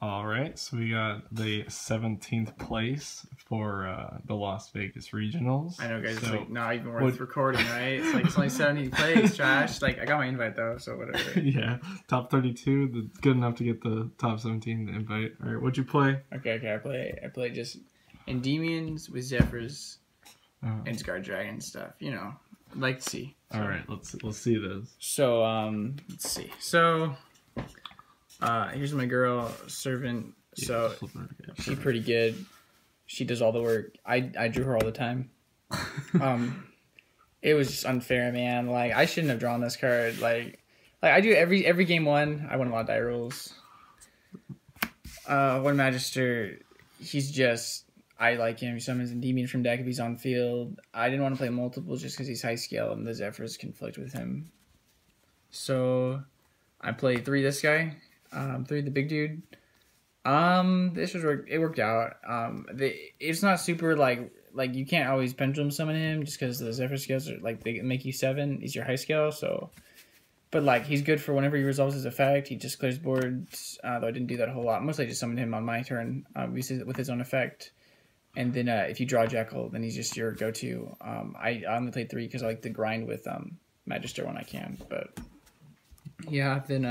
All right, so we got the 17th place for the Las Vegas Regionals. I know, guys. So, it's like not even worth recording, right? It's like it's only 17th place, Josh. Like I got my invite though, so whatever. Yeah, top 32. That's good enough to get the top 17 invite. All right, what'd you play? Okay. I play just Endymions with Zefras and Guardragon stuff. You know, I'd like to see. All right, let's see those. So let's see. So here's my girl servant. So she's pretty good. She does all the work. I drew her all the time. It was just unfair, man. Like I shouldn't have drawn this card. Like I do every game one. I win a lot of die rolls. One Magister, he's just I like him. He summons Endymion from deck if he's on field. I didn't want to play multiples just because he's high scale and the Zefras conflict with him. So I played 3 this guy, 3 the big dude. It worked out. It's not super like you can't always pendulum summon him just because the Zefra scales are like they make you 7. He's your high scale, so. But like he's good for whenever he resolves his effect. He just clears boards. Though I didn't do that a whole lot. Mostly I just summoned him on my turn, with his own effect. And then if you draw Jackal, then he's just your go-to. I only played 3 because I like to grind with Magister when I can. But yeah, then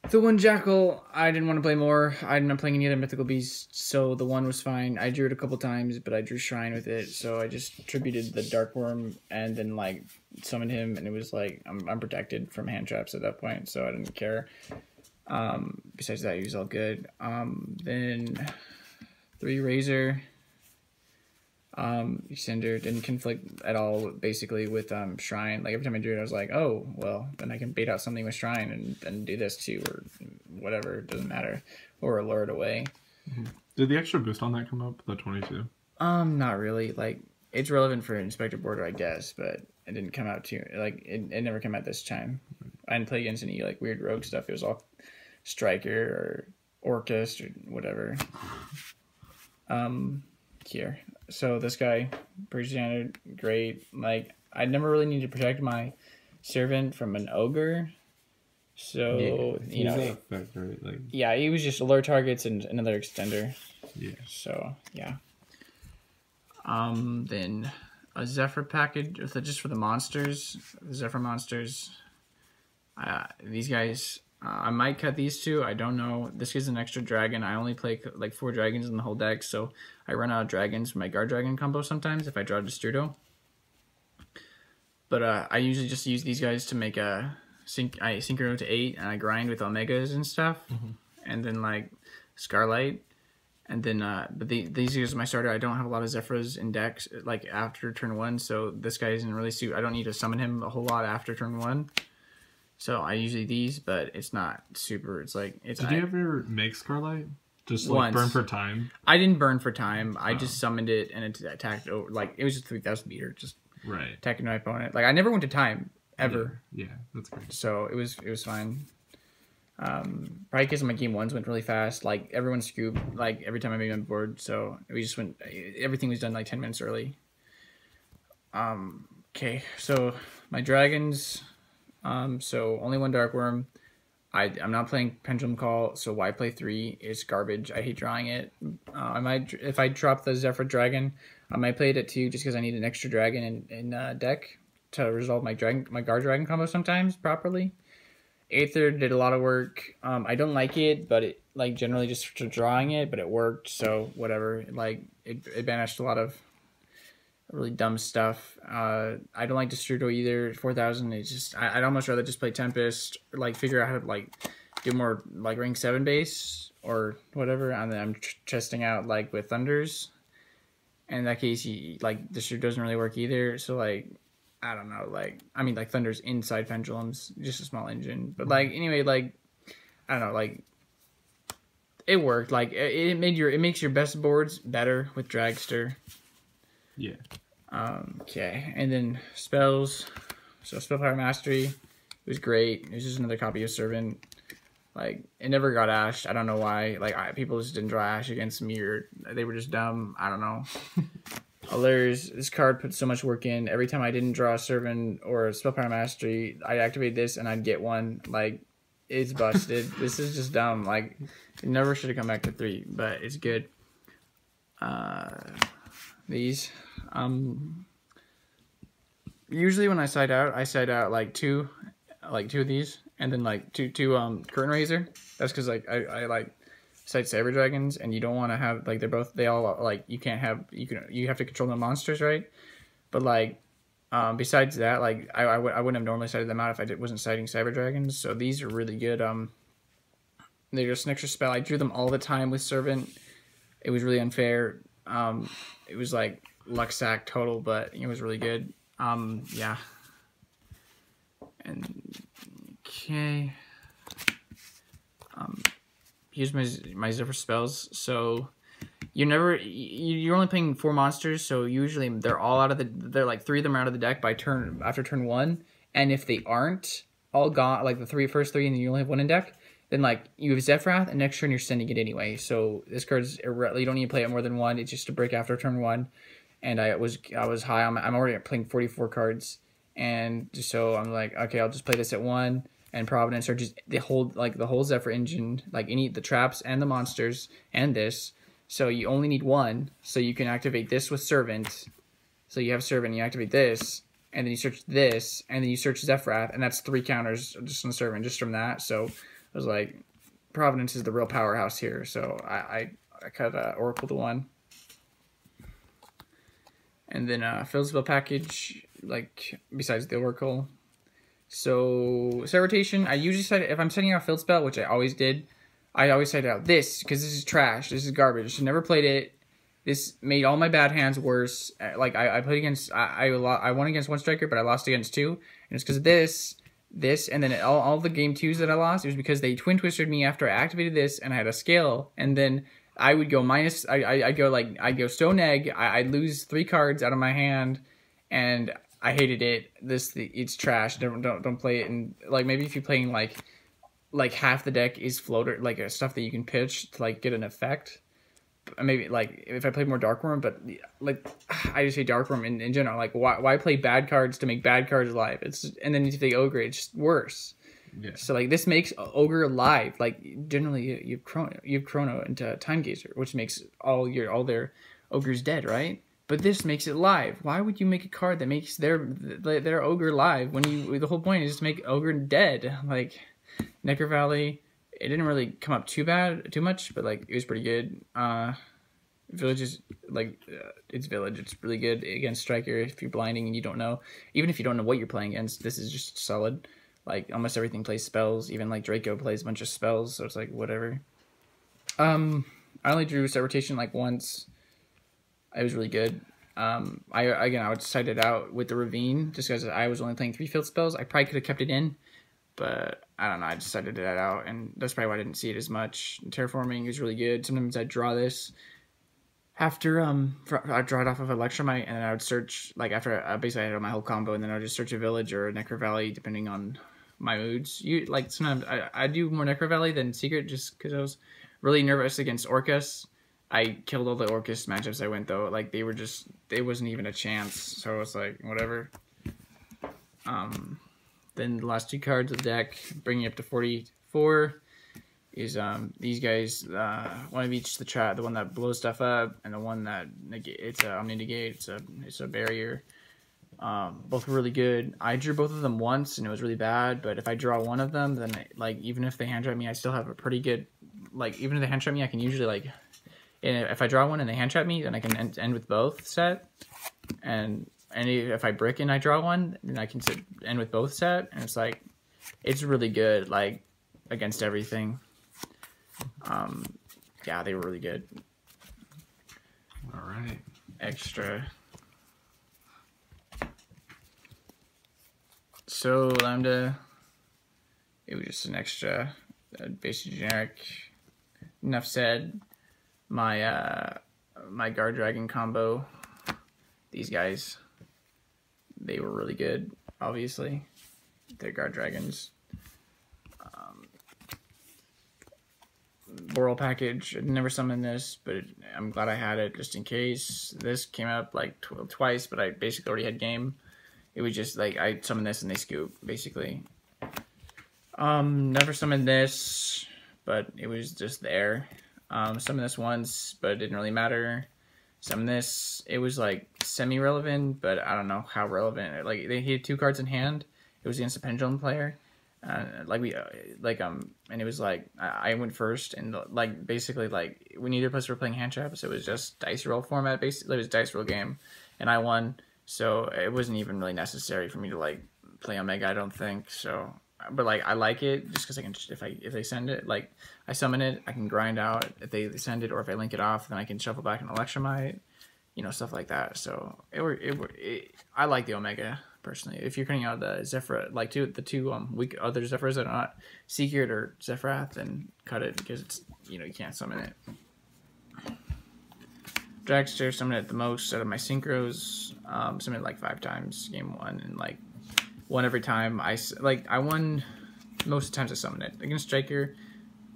the one Jackal, I didn't want to play more. I ended up playing any other mythical beast, so the 1 was fine. I drew it a couple times, but I drew Shrine with it, so I just tributed the Dark Worm and then like summoned him, and it was like I'm protected from hand traps at that point, so I didn't care. Besides that, he was all good. Then 3 Razor. Extender didn't conflict at all basically with Shrine. Like every time I drew it I was like, oh well, then I can bait out something with Shrine and then do this too or whatever, it doesn't matter. Or lure it away. Mm-hmm. Did the extra boost on that come up, the 22? Not really. Like it's relevant for Inspector Border I guess, but it didn't come out too like it never came out this time. I didn't play against any like weird rogue stuff. It was all Striker or Orcust or whatever. Here. So this guy, pretty standard, great. Like I never really need to protect my servant from an ogre. So yeah, you know, effect, right? Like yeah, he was just alert targets and another extender. Yeah. So yeah. Then a Zefra package just for the monsters, the Zefra monsters. These guys. I might cut these 2. I don't know. This gives an extra dragon. I only play like 4 dragons in the whole deck, so I run out of dragons for my Guardragon combo sometimes if I draw Destrudo. But I usually just use these guys to make a I synchro to 8 and I grind with Omegas and stuff, and then like Scarlight, and then but these guys are my starter. I don't have a lot of Zefras in decks like after turn 1, so this guy isn't really suit. I don't need to summon him a whole lot after turn 1. So I usually these, but it's not super. It's like it's. Did you ever make Scarlight? Just like once. burn for time? I didn't burn for time. I just summoned it and it attacked over. Like it was just 3,000 meter, just attacking my opponent. Like I never went to time ever. Yeah, that's great. So it was fine. Probably because my game 1s went really fast. Like everyone scooped. Like every time I made on board, so we just went. Everything was done like 10 minutes early. Okay, so my dragons. So only 1 Dark Worm. I'm not playing Pendulum Call, so why play 3? It's garbage. I hate drawing it. I might, if I drop the Zefra Dragon, I might play it at 2 just because I need an extra dragon in deck to resolve my Guardragon combo sometimes properly. Aether did a lot of work. I don't like it, but it like generally just for drawing it, but it worked. So whatever. Like it banished a lot of really dumb stuff. I don't like Destrudo either. 4,000. It's just I'd almost rather just play Tempest, or like figure out how to like do more like rank 7 base or whatever, and then I'm testing out like with Thunders. And in that case, like Destrudo doesn't really work either. So like I don't know. Like I mean like Thunders inside Pendulums, just a small engine. But like anyway, like I don't know. Like it worked. Like it makes your best boards better with Dragster. Yeah. Okay, and then spells. So Spellpower Mastery, it was great. It was just another copy of Servant. Like it never got ashed. I don't know why. Like people just didn't draw ash against me, or they were just dumb. I don't know. Allures. This card put so much work in. Every time I didn't draw a Servant or a Spellpower Mastery, I'd activate this and I'd get one. Like It's busted. This is just dumb. Like, it never should have come back to 3, but it's good. These. Usually when I side out like two of these, and then like two curtain raiser. That's because like I like side saber dragons, and you don't want to have like they all like you have to control the monsters, right? But like besides that, like I wouldn't have normally sided them out if I wasn't siding cyber dragons. So these are really good. They're just an extra spell. I drew them all the time with servant. It was really unfair. It was like luck sack total, but it was really good. Yeah. And okay. Here's my Zefra spells. So you're only playing 4 monsters, so usually they're like 3 of them are out of the deck by after turn 1. And if they aren't all gone, like the first three, and you only have 1 in deck, then like you have Zefra, and next turn you're sending it anyway. So this card's you don't need to play it more than 1. It's just a break after turn 1. And I was high. I'm already playing 44 cards, and so I'm like, okay, I'll just play this at 1. And Providence are just the whole Zefra engine, like the traps and the monsters and this. So you only need 1, so you can activate this with Servant. So you have Servant, you activate this, and then you search this, and then you search Zefrath, and that's 3 counters just on Servant, just from that. So I was like, Providence is the real powerhouse here. So I cut Oracle to 1. And then field spell package, like besides the Oracle. So set rotation, I usually set it, if I'm setting out a field spell, which I always did, I always set it out this, because this is trash, this is garbage. I never played it. This made all my bad hands worse. Like I played against, I won against 1 striker, but I lost against 2. And it's because of this, and then all the game 2s that I lost, it was because they twin twisted me after I activated this, and I had a scale, and then I would go minus, I go stone egg, I'd lose 3 cards out of my hand, and I hated it. It's trash. Don't play it. And like maybe if you're playing like half the deck is floater, like stuff that you can pitch to like get an effect. Maybe like if I play more Darkworm, but like I just hate Darkworm in general. Like why play bad cards to make bad cards alive? And then if they ogre, it's just worse. Yeah. So like this makes ogre alive. Like generally you have chrono into Time Gazer, which makes all their ogres dead, right? But this makes it live. Why would you make a card that makes their ogre live when the whole point is to make ogre dead? Like Necker Valley, it didn't really come up too much, but like it was pretty good. Village is like it's Village. It's really good against Striker if you're blinding and you don't know. Even if you don't know what you're playing against, this is just solid. Like almost everything plays spells. Even like Draco plays a bunch of spells, so it's like whatever. I only drew set rotation like once. It was really good. I would side it out with the Ravine just because I was only playing 3 field spells. I probably could have kept it in, but I don't know. I decided that out, and that's probably why I didn't see it as much. Terraforming is really good. Sometimes I'd draw this after I'd draw it off of Electromite, and then I would search like after basically I had my whole combo, and then I would just search a village or a Necker Valley depending on my moods. Sometimes I do more Necker Valley than Secret just because I was really nervous against Orcus. I killed all the Orcus matchups I went though. Like they wasn't even a chance. So I was like, whatever. Then the last 2 cards of the deck, bringing up to 44, is these guys. One of each, the one that blows stuff up, and the one that it's a Omni Negate. It's a barrier. Both were really good. I drew both of them once, and it was really bad. But if I draw one of them, then like even if they hand trap me, I still have a pretty good. Like even if they hand trap me, I can usually like. And if I draw one and they hand trap me, then I can end with both set. And if I brick and I draw one, then I can end with both set. And it's like, it's really good, like, against everything. Yeah, they were really good. All right. Extra. So, Lambda, it was just an extra, basically generic. Enough said. My Guardragon combo, these guys, they were really good, obviously. They're Guardragons. Boral package, I'd never summoned this, but I'm glad I had it just in case. This came up like twice, but I basically already had game. It was just like I summoned this and they scoop, basically. Never summoned this, but it was just there. Summoned this once, but it didn't really matter. Summoned this, it was like semi-relevant, but I don't know how relevant. Like he had 2 cards in hand. It was against a pendulum player. And it was like I went first, and like basically like we neither of us were playing hand traps. It was just dice roll format. Basically, it was a dice roll game, and I won. So it wasn't even really necessary for me to like play Omega. I don't think so. But like I like it just because I can if they send it, like I summon it, I can grind out if they send it, or if I link it off, then I can shuffle back an Electromite, stuff like that. So I like the Omega personally. If you're cutting out the Zefra, like the two weak other Zefras that are not Secret or Zefrath, then cut it because it's you can't summon it. Dragster summoned it the most out of my synchros. Summoned it like 5 times game 1, and like won every time. I won most of the times I summoned it against Striker.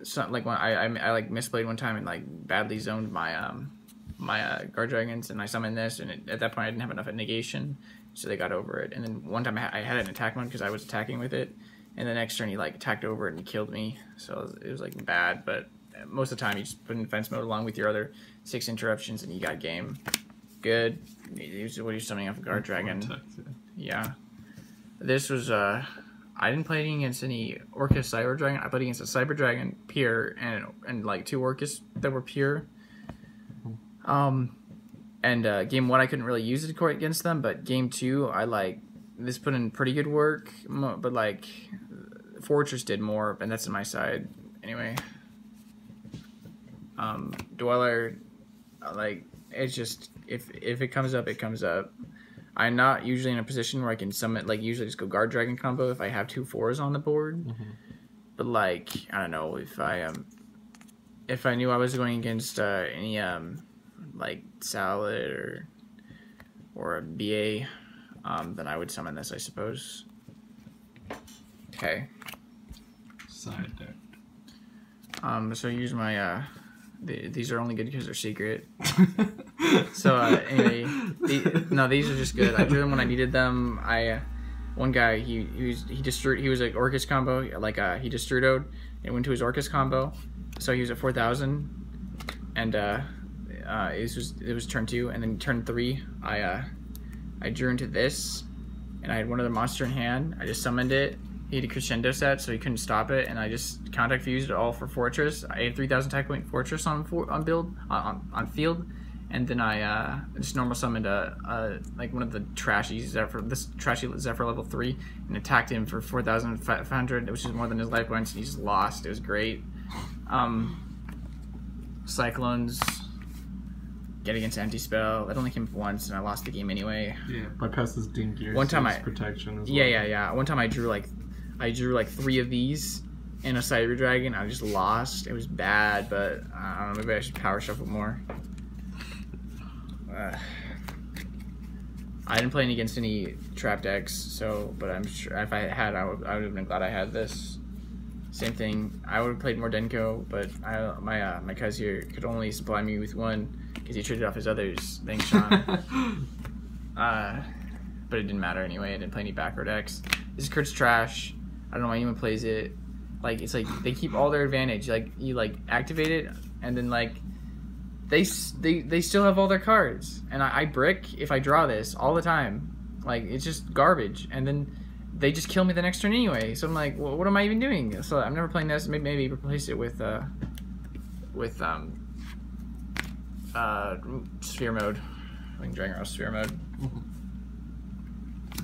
So, like when I like misplayed one time and like badly zoned my my Guardragons, and I summoned this, and at that point I didn't have enough negation, so they got over it. And then one time I had an attack mode because I was attacking with it, and the next turn he like attacked over it and he killed me. So it was like bad, but most of the time you just put in defense mode along with your other 6 interruptions and you got game. Good. What are you summoning off a Guardragon? Yeah. This was I didn't play against any Orcus Cyber Dragon. I played against a Cyber Dragon pure and like 2 Orcus that were pure. Game 1 I couldn't really use it against them, but game 2 I like this put in pretty good work, but like Fortress did more, and that's on my side anyway. Dweller, like it's just if it comes up, it comes up. I'm not usually in a position where I can summon, like usually just go Guardragon combo if I have 2 4s on the board. But like I don't know, if I knew I was going against any like Salad or a BA, then I would summon this, I suppose. Okay. Side deck. So use my these are only good because they're secret. So anyway, these are just good. I drew them when I needed them. One guy he was like Orcus combo, like he destroyed and went to his Orcus combo, so he was at 4,000, and it was turn 2, and then turn 3 I drew into this, and I had one other monster in hand. I just summoned it. He had a crescendo set, so he couldn't stop it, and I just contact fused it all for Fortress. I had 3,000 attack point Fortress on field, and then I just normal summoned like one of the trashy Zefra level 3, and attacked him for 4,500, which is more than his life points, and he just lost. It was great. Cyclones get against anti-spell. It only came up once, and I lost the game anyway. Yeah, bypasses Dean Gear. One time protection as well. Yeah. One time I drew like 3 of these in a Cyber Dragon. I just lost. It was bad, but I don't know. Maybe I should power shuffle more. I didn't play against any trap decks, but I'm sure if I had, I would have been glad I had this. Same thing. I would have played more Denko, but my cuz here could only supply me with 1 because he traded off his others. Thanks, Sean. But it didn't matter anyway. I didn't play any backer decks. This card's trash. I don't know why anyone plays it. Like it's like they keep all their advantage. Like you like activate it, and then like they still have all their cards. And I brick if I draw this all the time. Like it's just garbage. And then they just kill me the next turn anyway. So I'm like, well, what am I even doing? So I'm never playing this. Maybe replace it with sphere mode. Like Dragon Ross sphere mode.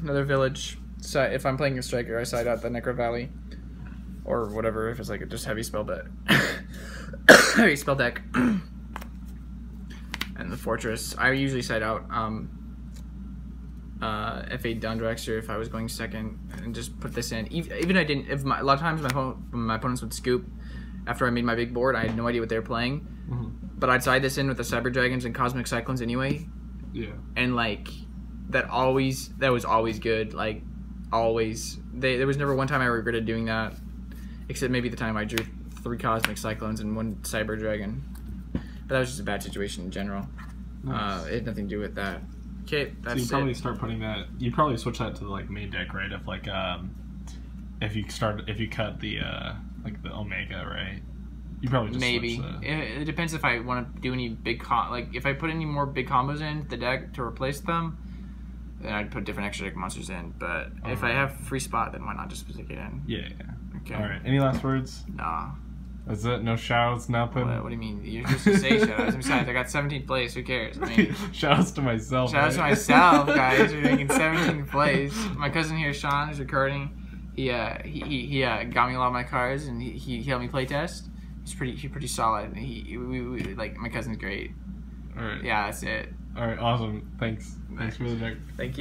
Another village. So if I'm playing a striker, I side out the Necro Valley or whatever. If it's like a just heavy spell deck, heavy spell deck, and the Fortress. I usually side out F8 down Dragster if I was going second, and just put this in. Even I didn't. A lot of times my opponents would scoop after I made my big board. I had no idea what they were playing, but I'd side this in with the Cyber Dragons and Cosmic Cyclones anyway. Yeah. And like that was always good. Like always, there was never one time I regretted doing that, except maybe the time I drew 3 Cosmic Cyclones and 1 Cyber Dragon. But that was just a bad situation in general. Nice. It had nothing to do with that. Okay, that's so you probably start putting that. You probably switch that to like main deck, right? If like if you cut the like the Omega, right? You probably just maybe. switch the... It depends if I want to do any big like if I put any more big combos in the deck to replace them, then I'd put different extra deck monsters in. But if I have free spot, then why not just stick it in? Yeah. Okay. All right. Any last words? Nah. Is it no shoutouts, nothing? What do you mean? You're supposed to say shoutouts. Besides, I got 17th place. Who cares? I mean, shoutouts to myself. Shoutouts to myself, guys. We're making 17th place. My cousin here, Sean, is recording. He got me a lot of my cards, and he helped me play test. He's pretty solid. We like my cousin's great. All right. Yeah, that's it. All right. Awesome. Thanks for the deck. Thank you.